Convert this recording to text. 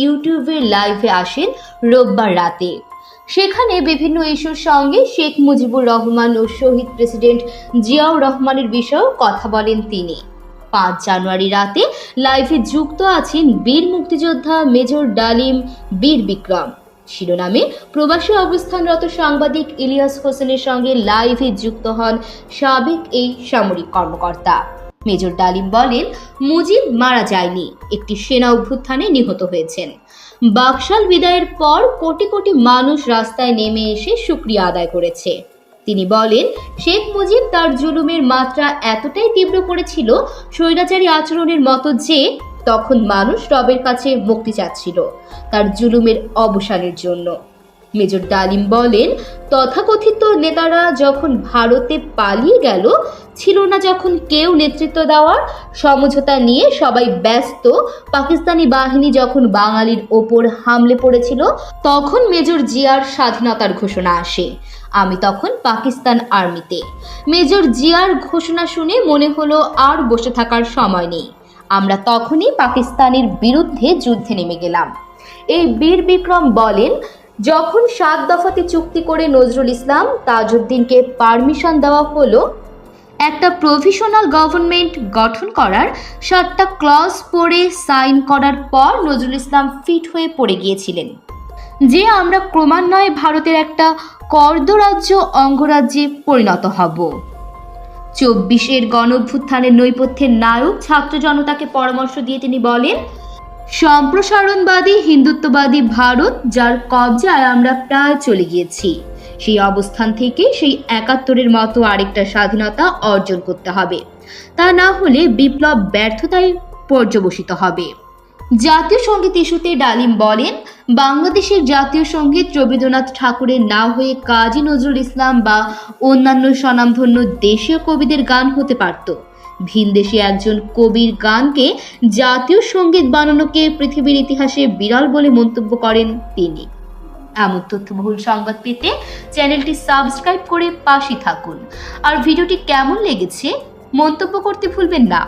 ইউটিউবে লাইভে আসেন রোববার রাতে। সেখানে বিভিন্ন ইস্যুর সঙ্গে শেখ মুজিবুর রহমান ও শহীদ প্রেসিডেন্ট জিয়াউর রহমানের বিষয়েও কথা বলেন তিনি। 5 জানুয়ারি রাতে লাইভে যুক্ত আছেন বীর মুক্তিযোদ্ধা মেজর ডালিম বীর বিক্রম শিরোনামে প্রবাসী অবস্থানরত সাংবাদিক ইলিয়াস হোসেনের সঙ্গে লাইভে যুক্ত হন সাবেক এই সামরিক কর্মকর্তা। মেজর ডালিম বলেন, মুজিব মারা যায়নি, একটি সেনা অভ্যুত্থানে নিহত হয়েছেন। বাকশাল বিদায়ের পর কোটি কোটি মানুষ রাস্তায় নেমে এসে শুকরিয়া আদায় করেছে। তিনি বলেন, শেখ মুজিব তার জুলুমের মাত্রা এতটাই তীব্র করেছিল, স্বৈরাচারী আচরণের মতো, যে তখন মানুষ রবের কাছে মুক্তি চাচ্ছিল তার জুলুমের অবসানের জন্য। মেজর ডালিম বলেন, তথাকথিত নেতারা যখন ভারতে পালিয়ে গেল, ছিল না যখন কেউ নেতৃত্ব দেওয়ার, সমঝোতা নিয়ে সবাই ব্যস্ত, পাকিস্তানি বাহিনী যখন বাঙালির ওপর হামলে পড়েছিল, তখন মেজর জিয়ার স্বাধীনতার ঘোষণা আসে। আমি তখন পাকিস্তান আর্মিতে। মেজর জিয়ার ঘোষণা শুনে মনে হলো আর বসে থাকার সময় নেই। আমরা তখনই পাকিস্তানের বিরুদ্ধে যুদ্ধে নেমে গেলাম। এই বীর বিক্রম বলেন, যখন 7 দফাতে চুক্তি করে নজরুল ইসলাম তাজউদ্দিনকে পারমিশন দেওয়া হলো একটা প্রভিশনাল গভর্নমেন্ট গঠন করার, 7টা ক্লজ পড়ে সাইন করার পর নজরুল ইসলাম ফিট হয়ে পড়ে গিয়েছিলেন যে আমরা ক্রমান্বয়ে ভারতের একটা কর্দরাজ্য অঙ্গরাজ্যে পরিণত হব। 24-এর গণঅভ্যুত্থানের নৈপথ্যের নায়ক ছাত্র জনতাকে পরামর্শ দিয়ে তিনি বলেন, সম্প্রসারণবাদী হিন্দুত্ববাদী ভারত যার কবজায় আমরা প্রায় চলে গিয়েছি, সেই অবস্থান থেকে সেই 71-এর মতো আরেকটা স্বাধীনতা অর্জন করতে হবে। তা না হলে বিপ্লব ব্যর্থতায় পর্যবসিত হবে। জাতীয় সঙ্গীত ইস্যুতে ডালিম বলেন, বাংলাদেশের জাতীয় সঙ্গীত রবীন্দ্রনাথ ঠাকুরের না হয়ে কাজী নজরুল ইসলাম বা অন্যান্য স্বনামধন্য দেশীয় কবিদের গান হতে পারত। ভিনদেশী একজন কবির গানকে জাতীয় সঙ্গীত বানানোকে পৃথিবীর ইতিহাসে বিরল বলে মন্তব্য করেন তিনি। এমন তথ্যবহুল সংবাদ পেতে চ্যানেলটি সাবস্ক্রাইব করে পাশে থাকুন। আর ভিডিওটি কেমন লেগেছে মন্তব্য করতে ভুলবেন না।